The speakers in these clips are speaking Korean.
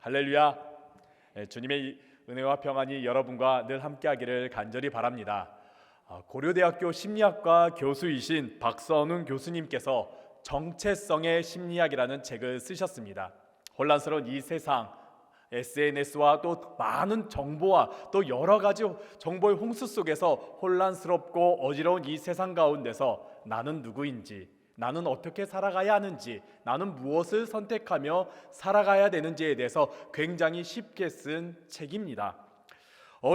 할렐루야. 주님의 은혜와 평안이 여러분과 늘 함께하기를 간절히 바랍니다. 고려대학교 심리학과 교수이신 박선웅 교수님께서 정체성의 심리학이라는 책을 쓰셨습니다. 혼란스러운 이 세상, SNS와 또 많은 정보와 또 여러 가지 정보의 홍수 속에서 혼란스럽고 어지러운 이 세상 가운데서 나는 누구인지, 나는 어떻게 살아가야 하는지, 나는 무엇을 선택하며 살아가야 되는지에 대해서 굉장히 쉽게 쓴 책입니다.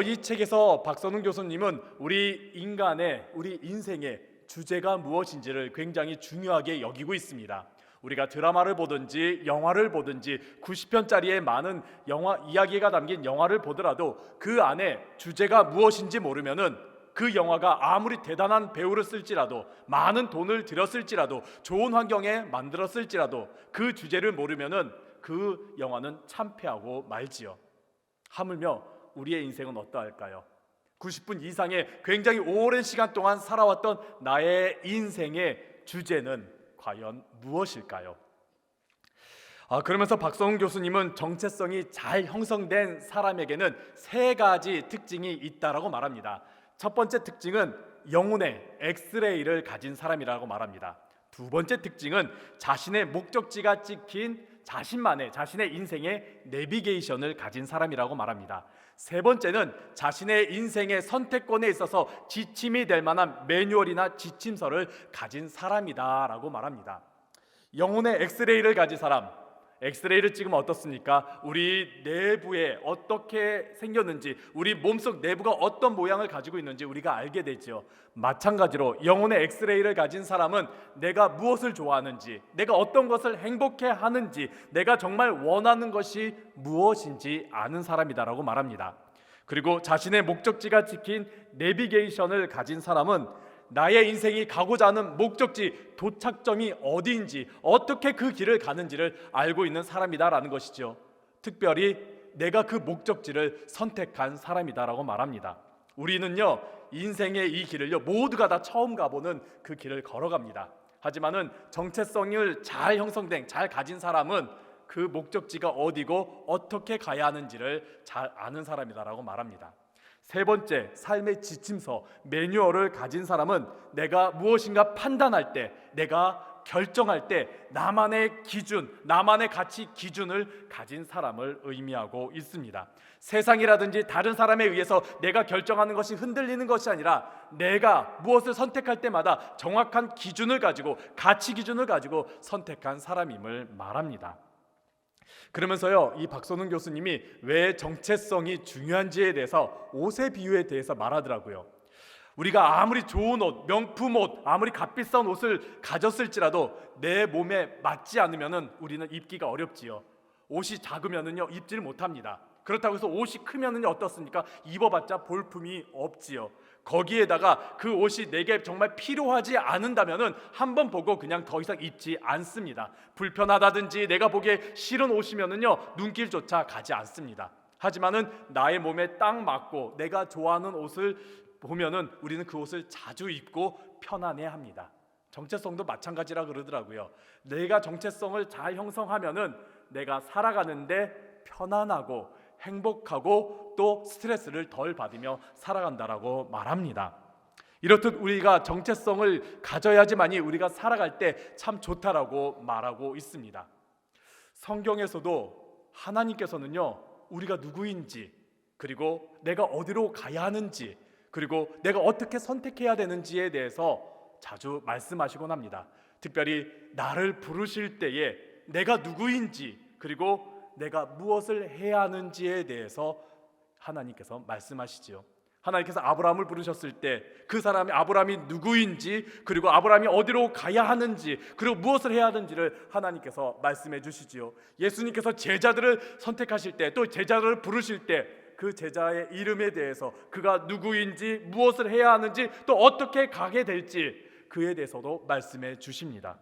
이 책에서 박선웅 교수님은 우리 인생의 주제가 무엇인지를 굉장히 중요하게 여기고 있습니다. 우리가 드라마를 보든지 영화를 보든지 90편짜리의 많은 영화 이야기가 담긴 영화를 보더라도 그 안에 주제가 무엇인지 모르면은 그 영화가 아무리 대단한 배우를 쓸지라도, 많은 돈을 들였을지라도, 좋은 환경에 만들었을지라도 그 주제를 모르면은 그 영화는 참패하고 말지요. 하물며 우리의 인생은 어떠할까요? 90분 이상의 굉장히 오랜 시간 동안 살아왔던 나의 인생의 주제는 과연 무엇일까요? 그러면서 박성훈 교수님은 정체성이 잘 형성된 사람에게는 세 가지 특징이 있다라고 말합니다. 첫 번째 특징은 영혼의 엑스레이를 가진 사람이라고 말합니다. 두 번째 특징은 자신의 목적지가 찍힌 자신의 인생의 내비게이션을 가진 사람이라고 말합니다. 세 번째는 자신의 인생의 선택권에 있어서 지침이 될 만한 매뉴얼이나 지침서를 가진 사람이다라고 말합니다. 영혼의 엑스레이를 가진 사람, 엑스레이를 찍으면 어떻습니까? 우리 내부에 어떻게 생겼는지, 우리 몸속 내부가 어떤 모양을 가지고 있는지 우리가 알게 되죠. 마찬가지로 영혼의 엑스레이를 가진 사람은 내가 무엇을 좋아하는지, 내가 어떤 것을 행복해 하는지, 내가 정말 원하는 것이 무엇인지 아는 사람이다라고 말합니다. 그리고 자신의 목적지가 찍힌 내비게이션을 가진 사람은 나의 인생이 가고자 하는 목적지, 도착점이 어디인지, 어떻게 그 길을 가는지를 알고 있는 사람이다라는 것이죠. 특별히 내가 그 목적지를 선택한 사람이다라고 말합니다. 우리는요, 인생의 이 길을요, 모두가 다 처음 가보는 그 길을 걸어갑니다. 하지만은 정체성을 잘 형성된, 잘 가진 사람은 그 목적지가 어디고 어떻게 가야 하는지를 잘 아는 사람이다라고 말합니다. 세 번째, 삶의 지침서, 매뉴얼을 가진 사람은 내가 무엇인가 판단할 때, 내가 결정할 때 나만의 기준, 나만의 가치 기준을 가진 사람을 의미하고 있습니다. 세상이라든지 다른 사람에 의해서 내가 결정하는 것이 흔들리는 것이 아니라 내가 무엇을 선택할 때마다 정확한 기준을 가지고, 가치 기준을 가지고 선택한 사람임을 말합니다. 그러면서요, 이 박선웅 교수님이 왜 정체성이 중요한지에 대해서 옷의 비유에 대해서 말하더라고요. 우리가 아무리 좋은 옷, 명품 옷, 아무리 값비싼 옷을 가졌을지라도 내 몸에 맞지 않으면은 우리는 입기가 어렵지요. 옷이 작으면은요, 입지를 못합니다. 그렇다고 해서 옷이 크면은요, 어떻습니까? 입어봤자 볼품이 없지요. 거기에다가 그 옷이 내게 정말 필요하지 않은다면은 한번 보고 그냥 더 이상 입지 않습니다. 불편하다든지 내가 보기에 싫은 옷이면은요, 눈길조차 가지 않습니다. 하지만은 나의 몸에 딱 맞고 내가 좋아하는 옷을 보면은 우리는 그 옷을 자주 입고 편안해합니다. 정체성도 마찬가지라 그러더라고요. 내가 정체성을 잘 형성하면은 내가 살아가는데 편안하고 행복하고 또 스트레스를 덜 받으며 살아간다라고 말합니다. 이렇듯 우리가 정체성을 가져야지만이 우리가 살아갈 때 참 좋다라고 말하고 있습니다. 성경에서도 하나님께서는요, 우리가 누구인지, 그리고 내가 어디로 가야 하는지, 그리고 내가 어떻게 선택해야 되는지에 대해서 자주 말씀하시곤 합니다. 특별히 나를 부르실 때에 내가 누구인지, 그리고 내가 무엇을 해야 하는지에 대해서 하나님께서 말씀하시지요. 하나님께서 아브라함을 부르셨을 때 그 사람이 아브라함이 누구인지, 그리고 아브라함이 어디로 가야 하는지, 그리고 무엇을 해야 하는지를 하나님께서 말씀해 주시지요. 예수님께서 제자들을 선택하실 때, 또 제자들을 부르실 때 그 제자의 이름에 대해서, 그가 누구인지, 무엇을 해야 하는지, 또 어떻게 가게 될지 그에 대해서도 말씀해 주십니다.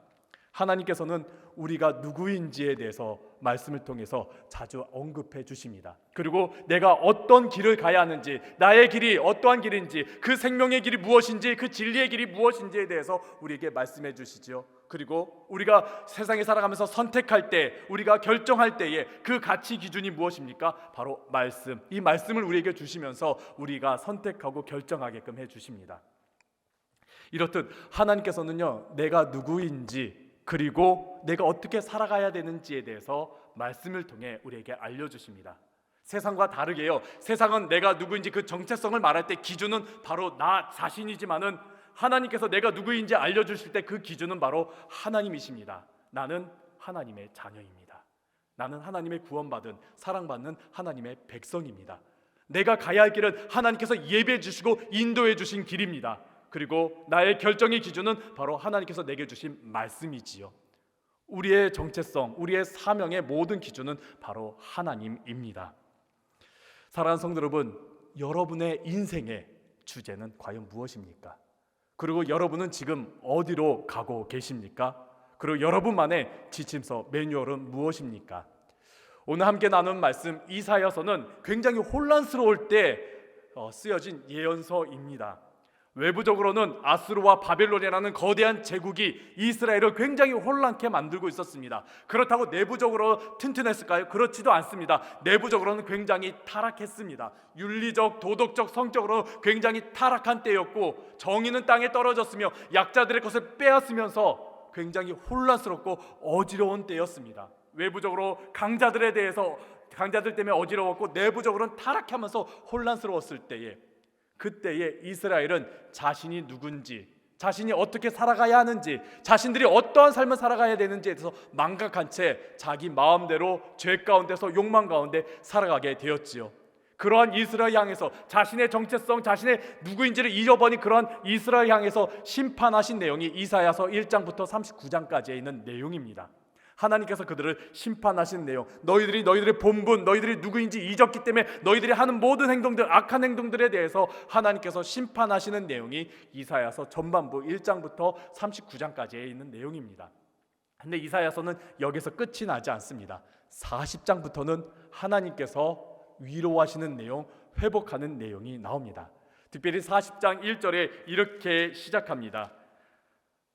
하나님께서는 우리가 누구인지에 대해서 말씀을 통해서 자주 언급해 주십니다. 그리고 내가 어떤 길을 가야 하는지, 나의 길이 어떠한 길인지, 그 생명의 길이 무엇인지, 그 진리의 길이 무엇인지에 대해서 우리에게 말씀해 주시죠. 그리고 우리가 세상에 살아가면서 선택할 때, 우리가 결정할 때에 그 가치 기준이 무엇입니까? 바로 말씀. 이 말씀을 우리에게 주시면서 우리가 선택하고 결정하게끔 해주십니다. 이렇듯 하나님께서는요, 내가 누구인지 그리고 내가 어떻게 살아가야 되는지에 대해서 말씀을 통해 우리에게 알려주십니다. 세상과 다르게요, 세상은 내가 누구인지 그 정체성을 말할 때 기준은 바로 나 자신이지만은 하나님께서 내가 누구인지 알려주실 때 그 기준은 바로 하나님이십니다. 나는 하나님의 자녀입니다. 나는 하나님의 구원받은 사랑받는 하나님의 백성입니다. 내가 가야 할 길은 하나님께서 예배해 주시고 인도해 주신 길입니다. 그리고 나의 결정의 기준은 바로 하나님께서 내게 주신 말씀이지요. 우리의 정체성, 우리의 사명의 모든 기준은 바로 하나님입니다. 사랑하는 성도 여러분, 여러분의 인생의 주제는 과연 무엇입니까? 그리고 여러분은 지금 어디로 가고 계십니까? 그리고 여러분만의 지침서, 매뉴얼은 무엇입니까? 오늘 함께 나눈 말씀 이사야서는 굉장히 혼란스러울 때 쓰여진 예언서입니다. 외부적으로는 아수르와 바벨론이라는 거대한 제국이 이스라엘을 굉장히 혼란케 만들고 있었습니다. 그렇다고 내부적으로 튼튼했을까요? 그렇지도 않습니다. 내부적으로는 굉장히 타락했습니다. 윤리적, 도덕적, 성적으로 굉장히 타락한 때였고, 정의는 땅에 떨어졌으며 약자들의 것을 빼앗으면서 굉장히 혼란스럽고 어지러운 때였습니다. 외부적으로 강자들 때문에 어지러웠고, 내부적으로는 타락하면서 혼란스러웠을 때에, 그때에 이스라엘은 자신이 누군지, 자신이 어떻게 살아가야 하는지, 자신들이 어떠한 삶을 살아가야 되는지에 대해서 망각한 채 자기 마음대로 죄 가운데서 욕망 가운데 살아가게 되었지요. 그러한 이스라엘 향해서 자신의 정체성, 자신의 누구인지를 잊어버린 그러한 이스라엘 향해서 심판하신 내용이 이사야서 1장부터 39장까지에 있는 내용입니다. 하나님께서 그들을 심판하신 내용, 너희들의 본분, 너희들이 누구인지 잊었기 때문에 너희들이 하는 모든 행동들, 악한 행동들에 대해서 하나님께서 심판하시는 내용이 이사야서 전반부 1장부터 39장까지에 있는 내용입니다. 근데 이사야서는 여기서 끝이 나지 않습니다. 40장부터는 하나님께서 위로하시는 내용, 회복하는 내용이 나옵니다. 특별히 40장 1절에 이렇게 시작합니다.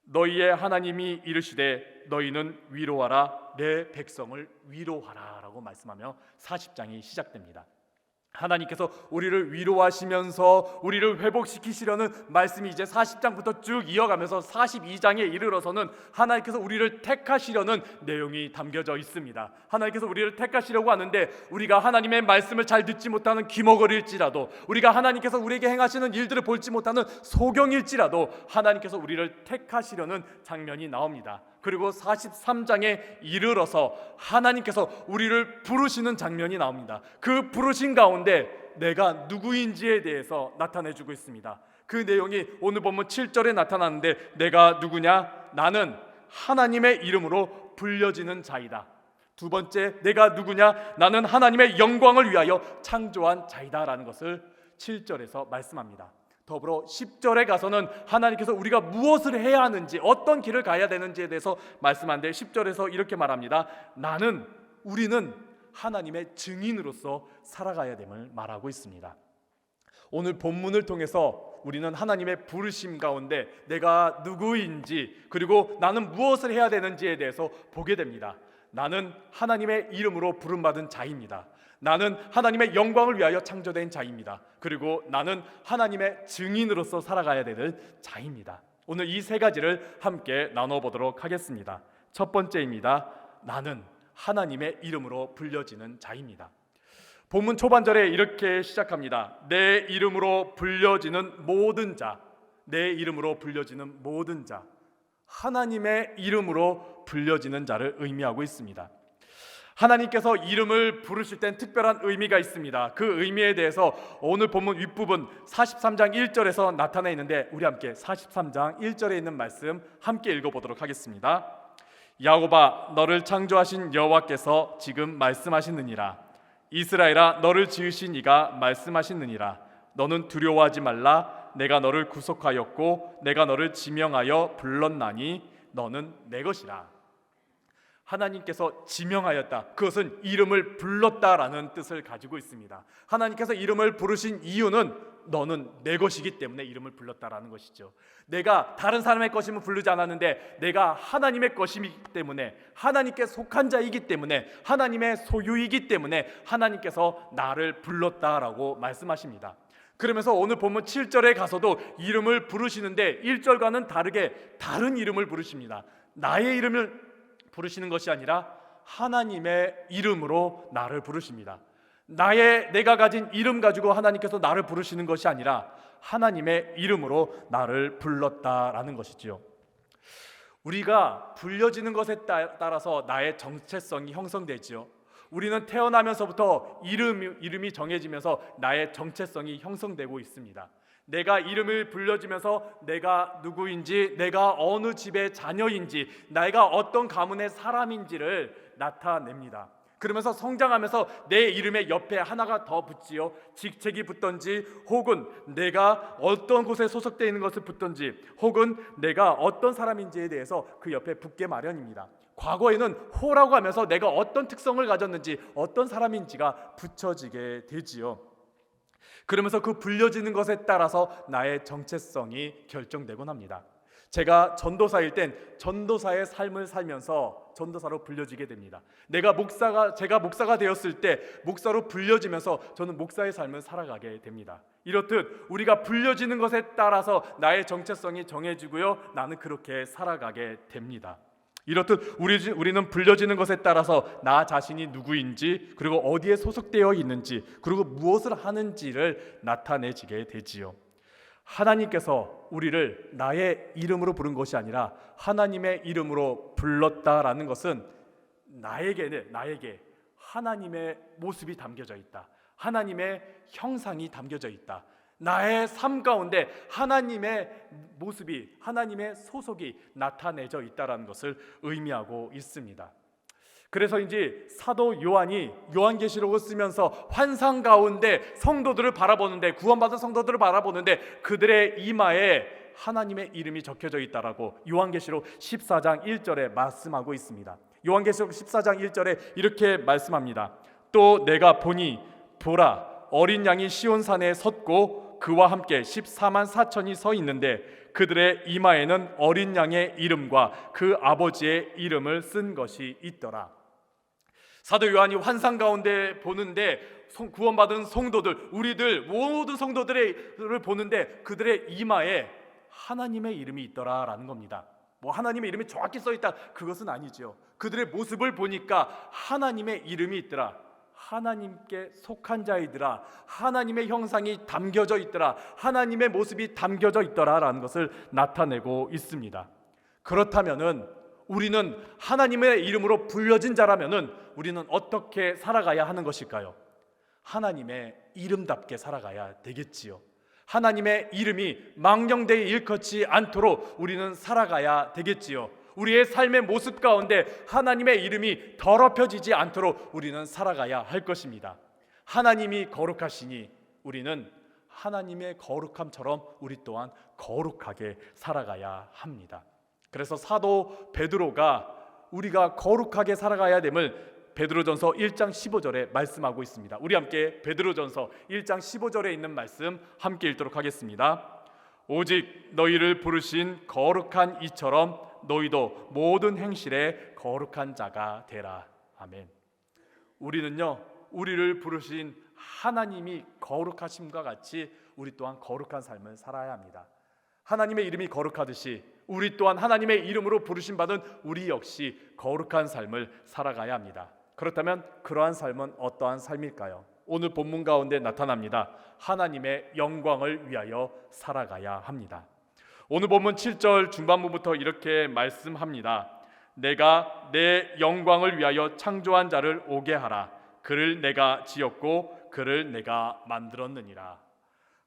너희의 하나님이 이르시되 너희는 위로하라, 내 백성을 위로하라 라고 말씀하며 40장이 시작됩니다. 하나님께서 우리를 위로하시면서 우리를 회복시키시려는 말씀이 이제 40장부터 쭉 이어가면서 42장에 이르러서는 하나님께서 우리를 택하시려는 내용이 담겨져 있습니다. 하나님께서 우리를 택하시려고 하는데, 우리가 하나님의 말씀을 잘 듣지 못하는 귀머거리일지라도, 우리가 하나님께서 우리에게 행하시는 일들을 볼지 못하는 소경일지라도 하나님께서 우리를 택하시려는 장면이 나옵니다. 그리고 43장에 이르러서 하나님께서 우리를 부르시는 장면이 나옵니다. 그 부르신 가운데 내가 누구인지에 대해서 나타내주고 있습니다. 그 내용이 오늘 본문 7절에 나타나는데, 내가 누구냐? 나는 하나님의 이름으로 불려지는 자이다. 두 번째, 내가 누구냐? 나는 하나님의 영광을 위하여 창조한 자이다 라는 것을 7절에서 말씀합니다. 더불어 10절에 가서는 하나님께서 우리가 무엇을 해야 하는지, 어떤 길을 가야 되는지에 대해서 말씀하는데, 10절에서 이렇게 말합니다. 우리는 하나님의 증인으로서 살아가야 됨을 말하고 있습니다. 오늘 본문을 통해서 우리는 하나님의 부르심 가운데 내가 누구인지, 그리고 나는 무엇을 해야 되는지에 대해서 보게 됩니다. 나는 하나님의 이름으로 부름받은 자입니다. 나는 하나님의 영광을 위하여 창조된 자입니다. 그리고 나는 하나님의 증인으로서 살아가야 되는 자입니다. 오늘 이 세 가지를 함께 나눠보도록 하겠습니다. 첫 번째입니다. 나는 하나님의 이름으로 불려지는 자입니다. 본문 초반절에 이렇게 시작합니다. 내 이름으로 불려지는 모든 자, 내 이름으로 불려지는 모든 자, 하나님의 이름으로 불려지는 자를 의미하고 있습니다. 하나님께서 이름을 부르실 땐 특별한 의미가 있습니다. 그 의미에 대해서 오늘 본문 윗부분 43장 1절에서 나타나 있는데, 우리 함께 43장 1절에 있는 말씀 함께 읽어보도록 하겠습니다. 야곱아, 너를 창조하신 여호와께서 지금 말씀하시느니라. 이스라엘아, 너를 지으신 이가 말씀하시느니라. 너는 두려워하지 말라. 내가 너를 구속하였고 내가 너를 지명하여 불렀나니 너는 내 것이라. 하나님께서 지명하였다. 그것은 이름을 불렀다라는 뜻을 가지고 있습니다. 하나님께서 이름을 부르신 이유는 너는 내 것이기 때문에 이름을 불렀다라는 것이죠. 내가 다른 사람의 것임을 부르지 않았는데 내가 하나님의 것이기 때문에, 하나님께 속한 자이기 때문에, 하나님의 소유이기 때문에 하나님께서 나를 불렀다라고 말씀하십니다. 그러면서 오늘 본문 7절에 가서도 이름을 부르시는데 1절과는 다르게 다른 이름을 부르십니다. 나의 이름을 부르시는 것이 아니라 하나님의 이름으로 나를 부르십니다. 내가 가진 이름 가지고 하나님께서 나를 부르시는 것이 아니라 하나님의 이름으로 나를 불렀다라는 것이지요. 우리가 불려지는 것에 따라서 나의 정체성이 형성되지요. 우리는 태어나면서부터 이름이 정해지면서 나의 정체성이 형성되고 있습니다. 내가 이름을 불려지면서 내가 누구인지, 내가 어느 집의 자녀인지, 내가 어떤 가문의 사람인지를 나타냅니다. 그러면서 성장하면서 내 이름의 옆에 하나가 더 붙지요. 직책이 붙든지, 혹은 내가 어떤 곳에 소속되어 있는 것을 붙든지, 혹은 내가 어떤 사람인지에 대해서 그 옆에 붙게 마련입니다. 과거에는 호라고 하면서 내가 어떤 특성을 가졌는지, 어떤 사람인지가 붙여지게 되지요. 그러면서 그 불려지는 것에 따라서 나의 정체성이 결정되곤 합니다. 제가 전도사일 땐 전도사의 삶을 살면서 전도사로 불려지게 됩니다. 제가 목사가 되었을 때 목사로 불려지면서 저는 목사의 삶을 살아가게 됩니다. 이렇듯 우리가 불려지는 것에 따라서 나의 정체성이 정해지고요, 나는 그렇게 살아가게 됩니다. 이렇듯 우리는 불려지는 것에 따라서 나 자신이 누구인지, 그리고 어디에 소속되어 있는지, 그리고 무엇을 하는지를 나타내지게 되지요. 하나님께서 우리를 나의 이름으로 부른 것이 아니라 하나님의 이름으로 불렀다라는 것은 나에게 하나님의 모습이 담겨져 있다, 하나님의 형상이 담겨져 있다, 나의 삶 가운데 하나님의 모습이, 하나님의 소속이 나타내져 있다는 것을 의미하고 있습니다. 그래서인지 사도 요한이 요한계시록을 쓰면서 환상 가운데 성도들을 바라보는데, 구원받은 성도들을 바라보는데 그들의 이마에 하나님의 이름이 적혀져 있다라고 요한계시록 14장 1절에 말씀하고 있습니다. 요한계시록 14장 1절에 이렇게 말씀합니다. 또 내가 보니 보라, 어린 양이 시온산에 섰고 그와 함께 14만 4천이 서 있는데 그들의 이마에는 어린 양의 이름과 그 아버지의 이름을 쓴 것이 있더라. 사도 요한이 환상 가운데 보는데 구원받은 성도들, 우리들 모든 성도들을 보는데 그들의 이마에 하나님의 이름이 있더라라는 겁니다. 하나님의 이름이 정확히 써 있다, 그것은 아니죠. 그들의 모습을 보니까 하나님의 이름이 있더라, 하나님께 속한 자이더라, 하나님의 형상이 담겨져 있더라, 하나님의 모습이 담겨져 있더라라는 것을 나타내고 있습니다. 그렇다면은 우리는 하나님의 이름으로 불려진 자라면은 우리는 어떻게 살아가야 하는 것일까요? 하나님의 이름답게 살아가야 되겠지요. 하나님의 이름이 망령되이 일컫지 않도록 우리는 살아가야 되겠지요. 우리의 삶의 모습 가운데 하나님의 이름이 더럽혀지지 않도록 우리는 살아가야 할 것입니다. 하나님이 거룩하시니 우리는 하나님의 거룩함처럼 우리 또한 거룩하게 살아가야 합니다. 그래서 사도 베드로가 우리가 거룩하게 살아가야 됨을 베드로전서 1장 15절에 말씀하고 있습니다. 우리 함께 베드로전서 1장 15절에 있는 말씀 함께 읽도록 하겠습니다. 오직 너희를 부르신 거룩한 이처럼 너희도 모든 행실에 거룩한 자가 되라. 아멘. 우리를 부르신 하나님이 거룩하심과 같이 우리 또한 거룩한 삶을 살아야 합니다. 하나님의 이름이 거룩하듯이 우리 또한 하나님의 이름으로 부르심 받은 우리 역시 거룩한 삶을 살아가야 합니다. 그렇다면 그러한 삶은 어떠한 삶일까요? 오늘 본문 가운데 나타납니다. 하나님의 영광을 위하여 살아가야 합니다. 오늘 본문 7절 중반부부터 이렇게 말씀합니다. 내가 내 영광을 위하여 창조한 자를 오게 하라. 그를 내가 지었고 그를 내가 만들었느니라.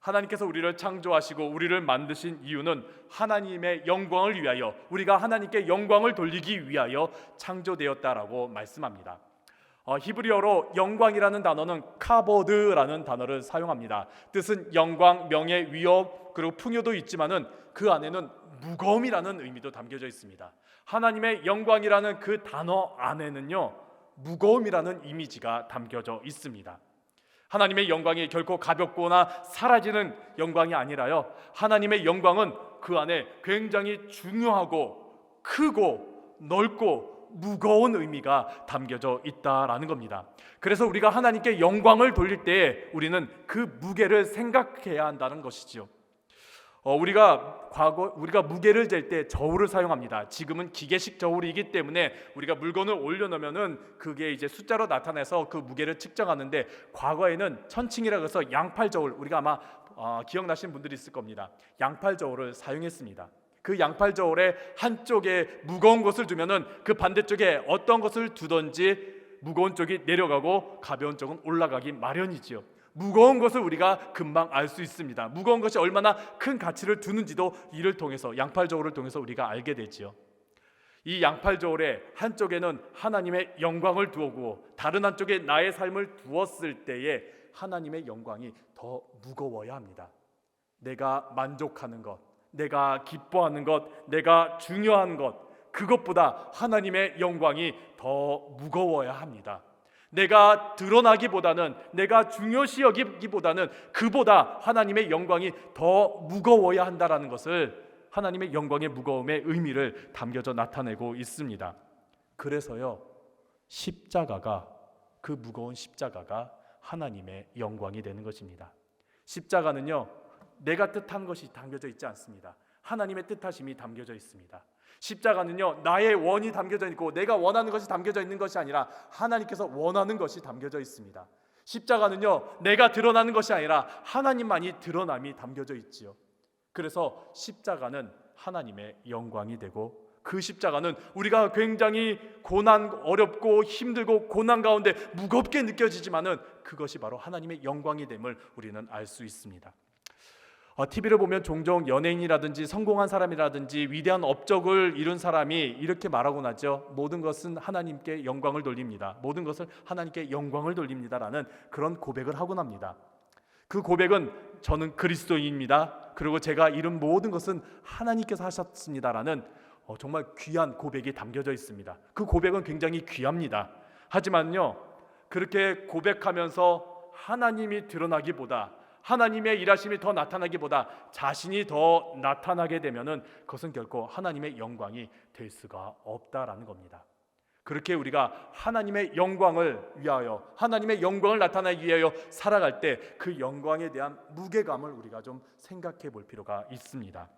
하나님께서 우리를 창조하시고 우리를 만드신 이유는 하나님의 영광을 위하여, 우리가 하나님께 영광을 돌리기 위하여 창조되었다라고 말씀합니다. 히브리어로 영광이라는 단어는 카보드라는 단어를 사용합니다. 뜻은 영광, 명예, 위엄, 그리고 풍요도 있지만은 그 안에는 무거움이라는 의미도 담겨져 있습니다. 하나님의 영광이라는 그 단어 안에는요, 무거움이라는 이미지가 담겨져 있습니다. 하나님의 영광이 결코 가볍거나 사라지는 영광이 아니라요, 하나님의 영광은 그 안에 굉장히 중요하고 크고 넓고 무거운 의미가 담겨져 있다라는 겁니다. 그래서 우리가 하나님께 영광을 돌릴 때에 우리는 그 무게를 생각해야 한다는 것이지요. 우리가 무게를 잴 때 저울을 사용합니다. 지금은 기계식 저울이기 때문에 우리가 물건을 올려놓으면은 그게 이제 숫자로 나타내서 그 무게를 측정하는데, 과거에는 천칭이라고 해서 양팔 저울, 우리가 아마 기억나시는 분들이 있을 겁니다. 양팔 저울을 사용했습니다. 그 양팔 저울에 한쪽에 무거운 것을 두면은 그 반대쪽에 어떤 것을 두든지 무거운 쪽이 내려가고 가벼운 쪽은 올라가기 마련이지요. 무거운 것을 우리가 금방 알 수 있습니다. 무거운 것이 얼마나 큰 가치를 두는지도 이를 통해서, 양팔 저울을 통해서 우리가 알게 되지요. 이 양팔 저울의 한쪽에는 하나님의 영광을 두었고 다른 한쪽에 나의 삶을 두었을 때에 하나님의 영광이 더 무거워야 합니다. 내가 만족하는 것, 내가 기뻐하는 것, 내가 중요한 것, 그것보다 하나님의 영광이 더 무거워야 합니다. 내가 드러나기보다는, 내가 중요시 여기기보다는 그보다 하나님의 영광이 더 무거워야 한다라는 것을, 하나님의 영광의 무거움의 의미를 담겨져 나타내고 있습니다. 그래서요, 십자가가, 그 무거운 십자가가 하나님의 영광이 되는 것입니다. 십자가는요, 내가 뜻한 것이 담겨져 있지 않습니다. 하나님의 뜻하심이 담겨져 있습니다. 십자가는요, 나의 원이 담겨져 있고 내가 원하는 것이 담겨져 있는 것이 아니라 하나님께서 원하는 것이 담겨져 있습니다. 십자가는요, 내가 드러나는 것이 아니라 하나님만이 드러남이 담겨져 있지요. 그래서 십자가는 하나님의 영광이 되고, 그 십자가는 우리가 굉장히 어렵고 힘들고 고난 가운데 무겁게 느껴지지만은 그것이 바로 하나님의 영광이 됨을 우리는 알 수 있습니다. TV를 보면 종종 연예인이라든지 성공한 사람이라든지 위대한 업적을 이룬 사람이 이렇게 말하곤 하죠. 모든 것은 하나님께 영광을 돌립니다. 모든 것을 하나님께 영광을 돌립니다라는 그런 고백을 하곤 합니다. 그 고백은 저는 그리스도인입니다, 그리고 제가 이룬 모든 것은 하나님께서 하셨습니다라는 정말 귀한 고백이 담겨져 있습니다. 그 고백은 굉장히 귀합니다. 하지만요, 그렇게 고백하면서 하나님이 드러나기보다, 하나님의 일하심이 더 나타나기보다 자신이 더 나타나게 되면은 그것은 결코 하나님의 영광이 될 수가 없다라는 겁니다. 그렇게 우리가 하나님의 영광을 위하여, 하나님의 영광을 나타내기 위하여 살아갈 때 그 영광에 대한 무게감을 우리가 좀 생각해 볼 필요가 있습니다.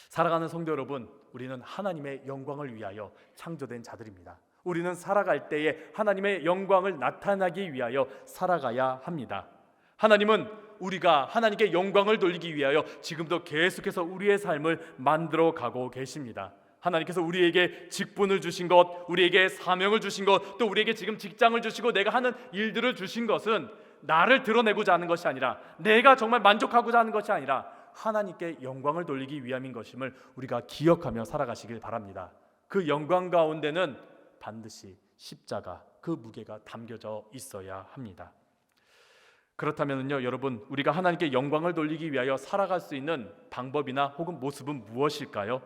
살아가는 성도 여러분, 우리는 하나님의 영광을 위하여 창조된 자들입니다. 우리는 살아갈 때에 하나님의 영광을 나타나기 위하여 살아가야 합니다. 하나님은 우리가 하나님께 영광을 돌리기 위하여 지금도 계속해서 우리의 삶을 만들어 가고 계십니다. 하나님께서 우리에게 직분을 주신 것, 우리에게 사명을 주신 것, 또 우리에게 지금 직장을 주시고 내가 하는 일들을 주신 것은 나를 드러내고자 하는 것이 아니라, 내가 정말 만족하고자 하는 것이 아니라 하나님께 영광을 돌리기 위함인 것임을 우리가 기억하며 살아가시길 바랍니다. 그 영광 가운데는 반드시 십자가, 그 무게가 담겨져 있어야 합니다. 그렇다면요, 여러분, 우리가 하나님께 영광을 돌리기 위하여 살아갈 수 있는 방법이나 혹은 모습은 무엇일까요?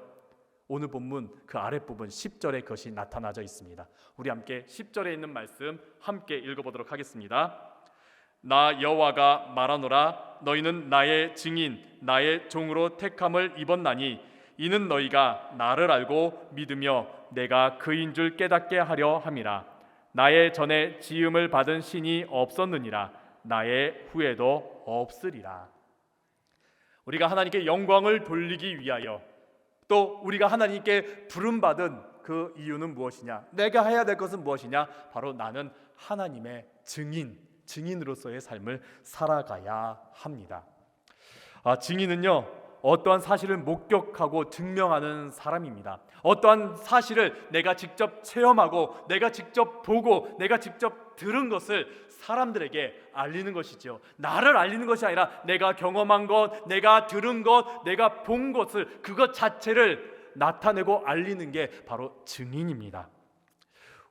오늘 본문 그 아랫부분 10절에 그것이 나타나져 있습니다. 우리 함께 10절에 있는 말씀 함께 읽어보도록 하겠습니다. 나 여호와가 말하노라, 너희는 나의 증인, 나의 종으로 택함을 입었나니 이는 너희가 나를 알고 믿으며 내가 그인 줄 깨닫게 하려 함이라. 나의 전에 지음을 받은 신이 없었느니라. 나의 후에도 없으리라. 우리가 하나님께 영광을 돌리기 위하여, 또 우리가 하나님께 부름받은 그 이유는 무엇이냐, 내가 해야 될 것은 무엇이냐, 바로 나는 하나님의 증인으로서의 삶을 살아가야 합니다. 증인은요, 어떠한 사실을 목격하고 증명하는 사람입니다. 어떠한 사실을 내가 직접 체험하고 내가 직접 보고 내가 직접 들은 것을 사람들에게 알리는 것이죠. 나를 알리는 것이 아니라 내가 경험한 것, 내가 들은 것, 내가 본 것을, 그것 자체를 나타내고 알리는 게 바로 증인입니다.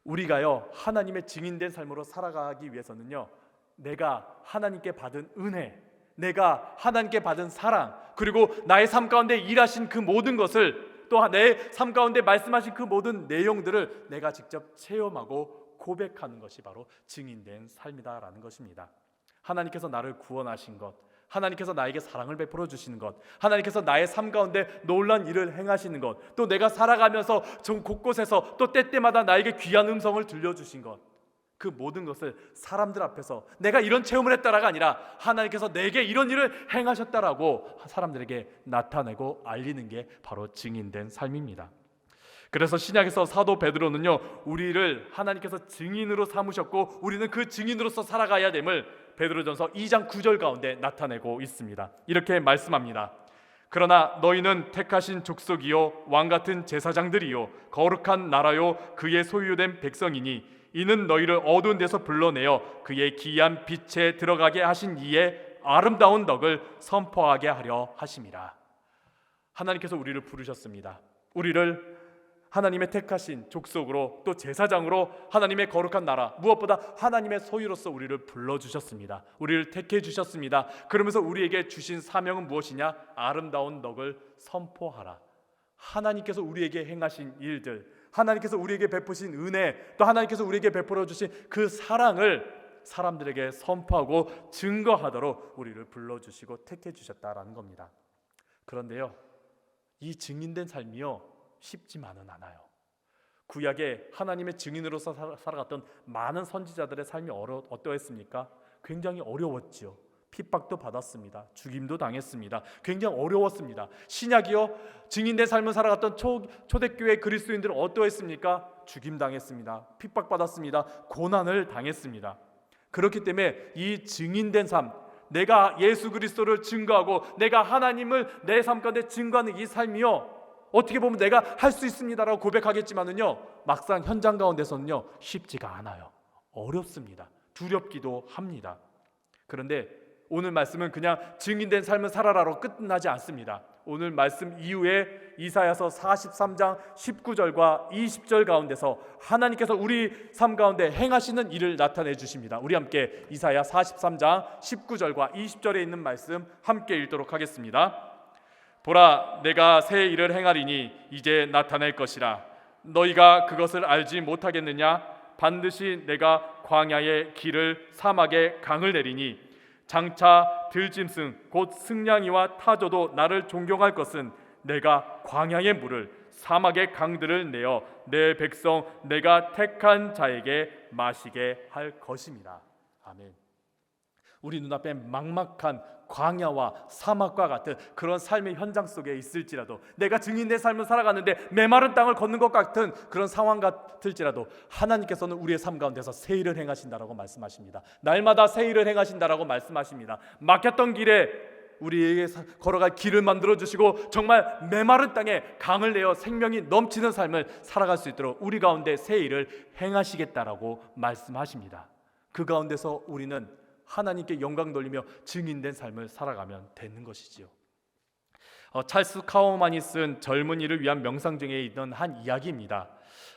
우리가요, 하나님의 증인된 삶으로 살아가기 위해서는요, 내가 하나님께 받은 은혜, 내가 하나님께 받은 사랑, 그리고 나의 삶 가운데 일하신 그 모든 것을, 또 내 삶 가운데 말씀하신 그 모든 내용들을 내가 직접 체험하고 고백하는 것이 바로 증인된 삶이다라는 것입니다. 하나님께서 나를 구원하신 것, 하나님께서 나에게 사랑을 베풀어 주시는 것, 하나님께서 나의 삶 가운데 놀라운 일을 행하시는 것, 또 내가 살아가면서 전 곳곳에서 또 때때마다 나에게 귀한 음성을 들려주신 것, 그 모든 것을 사람들 앞에서 내가 이런 체험을 했다라가 아니라 하나님께서 내게 이런 일을 행하셨다라고 사람들에게 나타내고 알리는 게 바로 증인된 삶입니다. 그래서 신약에서 사도 베드로는요, 우리를 하나님께서 증인으로 삼으셨고 우리는 그 증인으로서 살아가야 됨을 베드로전서 2장 9절 가운데 나타내고 있습니다. 이렇게 말씀합니다. 그러나 너희는 택하신 족속이요 왕같은 제사장들이요 거룩한 나라요 그의 소유된 백성이니 이는 너희를 어두운 데서 불러내어 그의 기이한 빛에 들어가게 하신 이의 아름다운 덕을 선포하게 하려 하심이라. 하나님께서 우리를 부르셨습니다. 우리를 하나님의 택하신 족속으로, 또 제사장으로, 하나님의 거룩한 나라, 무엇보다 하나님의 소유로서 우리를 불러주셨습니다. 우리를 택해 주셨습니다. 그러면서 우리에게 주신 사명은 무엇이냐? 아름다운 덕을 선포하라. 하나님께서 우리에게 행하신 일들, 하나님께서 우리에게 베푸신 은혜, 또 하나님께서 우리에게 베풀어 주신 그 사랑을 사람들에게 선포하고 증거하도록 우리를 불러주시고 택해 주셨다라는 겁니다. 그런데요, 이 증인된 삶이요 쉽지만은 않아요. 구약에 하나님의 증인으로서 살아갔던 많은 선지자들의 삶이 어떠했습니까? 굉장히 어려웠지요. 핍박도 받았습니다. 죽임도 당했습니다. 굉장히 어려웠습니다. 신약이요, 증인된 삶을 살아갔던 초대교회 그리스도인들은 어떠했습니까? 죽임당했습니다. 핍박받았습니다. 고난을 당했습니다. 그렇기 때문에 이 증인된 삶, 내가 예수 그리스도를 증거하고 내가 하나님을 내 삶 가운데 증거하는 이 삶이요, 어떻게 보면 내가 할 수 있습니다라고 고백하겠지만은요, 막상 현장 가운데서는요 쉽지가 않아요. 어렵습니다. 두렵기도 합니다. 그런데 오늘 말씀은 그냥 증인된 삶을 살아라로 끝나지 않습니다. 오늘 말씀 이후에 이사야서 43장 19절과 20절 가운데서 하나님께서 우리 삶 가운데 행하시는 일을 나타내 주십니다. 우리 함께 이사야 43장 19절과 20절에 있는 말씀 함께 읽도록 하겠습니다. 보라, 내가 새 일을 행하리니 이제 나타낼 것이라. 너희가 그것을 알지 못하겠느냐? 반드시 내가 광야의 길을, 사막에 강을 내리니 장차 들짐승 곧 승냥이와 타조도 나를 존경할 것은 내가 광야의 물을, 사막의 강들을 내어 내 백성 내가 택한 자에게 마시게 할 것입니다. 아멘. 우리 눈앞에 막막한 광야와 사막과 같은 그런 삶의 현장 속에 있을지라도, 내가 증인된 삶을 살아가는데 메마른 땅을 걷는 것 같은 그런 상황 같을지라도 하나님께서는 우리의 삶 가운데서 새 일을 행하신다라고 말씀하십니다. 날마다 새 일을 행하신다라고 말씀하십니다. 막혔던 길에 우리에게 걸어갈 길을 만들어주시고 정말 메마른 땅에 강을 내어 생명이 넘치는 삶을 살아갈 수 있도록 우리 가운데 새 일을 행하시겠다라고 말씀하십니다. 그 가운데서 우리는 하나님께 영광 돌리며 증인된 삶을 살아가면 되는 것이지요. 찰스 카우만이 쓴 젊은이를 위한 명상 중에 있던 한 이야기입니다.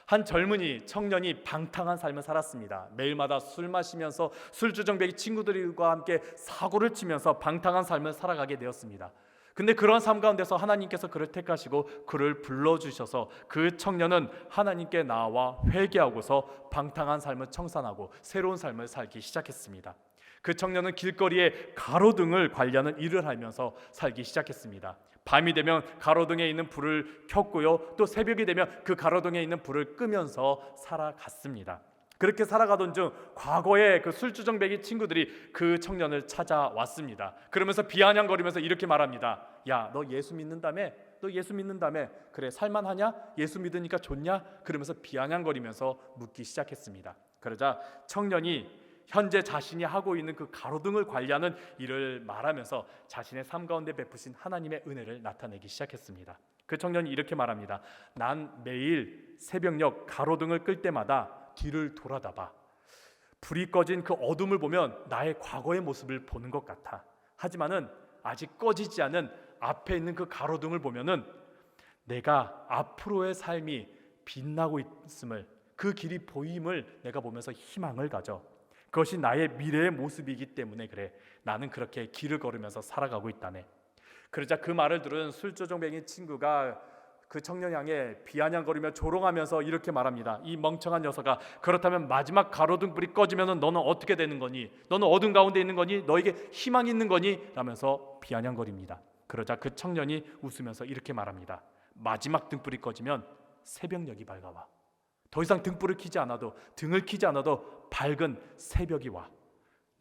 한 청년이 방탕한 삶을 살았습니다. 매일마다 술 마시면서 술주정뱅이 친구들과 함께 사고를 치면서 방탕한 삶을 살아가게 되었습니다. 근데 그런 삶 가운데서 하나님께서 그를 택하시고 그를 불러주셔서 그 청년은 하나님께 나와 회개하고서 방탕한 삶을 청산하고 새로운 삶을 살기 시작했습니다. 그 청년은 길거리에 가로등을 관리하는 일을 하면서 살기 시작했습니다. 밤이 되면 가로등에 있는 불을 켰고요, 또 새벽이 되면 그 가로등에 있는 불을 끄면서 살아갔습니다. 그렇게 살아가던 중 과거에 그 술주정뱅이 친구들이 그 청년을 찾아왔습니다. 그러면서 비아냥거리면서 이렇게 말합니다. 야, 너 예수 믿는다며? 너 예수 믿는다며? 그래, 살만하냐? 예수 믿으니까 좋냐? 그러면서 비아냥거리면서 묻기 시작했습니다. 그러자 청년이 현재 자신이 하고 있는 그 가로등을 관리하는 일을 말하면서 자신의 삶 가운데 베푸신 하나님의 은혜를 나타내기 시작했습니다. 그 청년이 이렇게 말합니다. 난 매일 새벽녘 가로등을 끌 때마다 뒤를 돌아다봐. 불이 꺼진 그 어둠을 보면 나의 과거의 모습을 보는 것 같아. 하지만은 아직 꺼지지 않은 앞에 있는 그 가로등을 보면은 내가 앞으로의 삶이 빛나고 있음을, 그 길이 보임을 내가 보면서 희망을 가져. 그것이 나의 미래의 모습이기 때문에 그래. 나는 그렇게 길을 걸으면서 살아가고 있다네. 그러자 그 말을 들은 술조정뱅이 친구가 그 청년 향해 비아냥거리며 조롱하면서 이렇게 말합니다. 이 멍청한 녀석아, 그렇다면 마지막 가로등불이 꺼지면 너는 어떻게 되는 거니? 너는 어둠 가운데 있는 거니? 너에게 희망이 있는 거니? 라면서 비아냥거립니다. 그러자 그 청년이 웃으면서 이렇게 말합니다. 마지막 등불이 꺼지면 새벽녘이 밝아와. 더 이상 등불을 켜지 않아도, 등을 켜지 않아도 밝은 새벽이 와.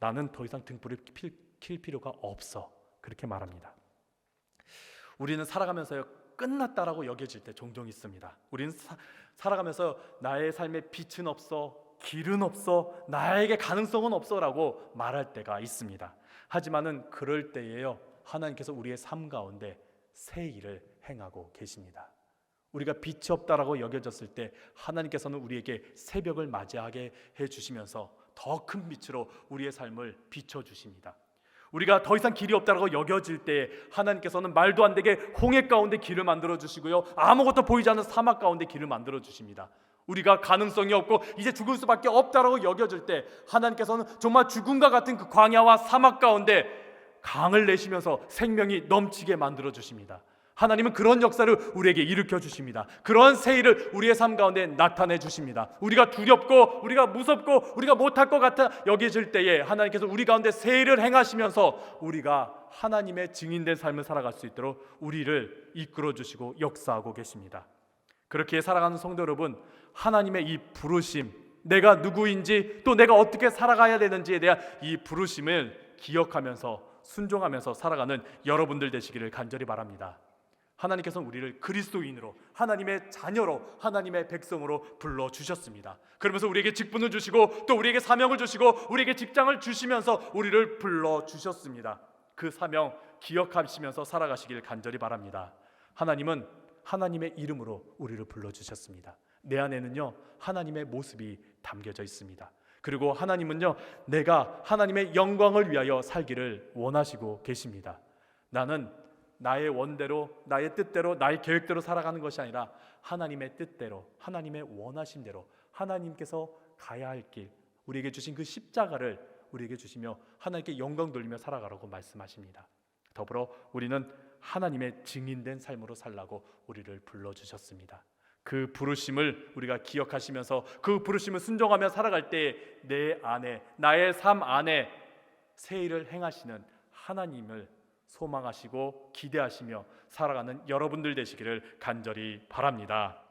나는 더 이상 등불을 킬 필요가 없어. 그렇게 말합니다. 우리는 살아가면서요, 끝났다라고 여겨질 때 종종 있습니다. 우리는 살아가면서 나의 삶에 빛은 없어, 길은 없어, 나에게 가능성은 없어라고 말할 때가 있습니다. 하지만은 그럴 때에요, 하나님께서 우리의 삶 가운데 새 일을 행하고 계십니다. 우리가 빛이 없다라고 여겨졌을 때 하나님께서는 우리에게 새벽을 맞이하게 해주시면서 더 큰 빛으로 우리의 삶을 비춰주십니다. 우리가 더 이상 길이 없다라고 여겨질 때 하나님께서는 말도 안 되게 홍해 가운데 길을 만들어 주시고요, 아무것도 보이지 않는 사막 가운데 길을 만들어 주십니다. 우리가 가능성이 없고 이제 죽을 수밖에 없다라고 여겨질 때 하나님께서는 정말 죽음과 같은 그 광야와 사막 가운데 강을 내시면서 생명이 넘치게 만들어 주십니다. 하나님은 그런 역사를 우리에게 일으켜 주십니다. 그런 새 일을 우리의 삶 가운데 나타내 주십니다. 우리가 두렵고 우리가 무섭고 우리가 못할 것 같아 여겨질 때에 하나님께서 우리 가운데 새 일을 행하시면서 우리가 하나님의 증인된 삶을 살아갈 수 있도록 우리를 이끌어 주시고 역사하고 계십니다. 그렇게 살아가는 성도 여러분, 하나님의 이 부르심, 내가 누구인지 또 내가 어떻게 살아가야 되는지에 대한 이 부르심을 기억하면서 순종하면서 살아가는 여러분들 되시기를 간절히 바랍니다. 하나님께서는 우리를 그리스도인으로, 하나님의 자녀로, 하나님의 백성으로 불러주셨습니다. 그러면서 우리에게 직분을 주시고 또 우리에게 사명을 주시고 우리에게 직장을 주시면서 우리를 불러주셨습니다. 그 사명 기억하시면서 살아가시길 간절히 바랍니다. 하나님은 하나님의 이름으로 우리를 불러주셨습니다. 내 안에는요, 하나님의 모습이 담겨져 있습니다. 그리고 하나님은요, 내가 하나님의 영광을 위하여 살기를 원하시고 계십니다. 나는 나의 원대로, 나의 뜻대로, 나의 계획대로 살아가는 것이 아니라 하나님의 뜻대로, 하나님의 원하심대로 하나님께서 가야 할 길, 우리에게 주신 그 십자가를 우리에게 주시며 하나님께 영광 돌리며 살아가라고 말씀하십니다. 더불어 우리는 하나님의 증인된 삶으로 살라고 우리를 불러주셨습니다. 그 부르심을 우리가 기억하시면서 그 부르심을 순종하며 살아갈 때 내 안에, 나의 삶 안에 새 일을 행하시는 하나님을 소망하시고 기대하시며 살아가는 여러분들 되시기를 간절히 바랍니다.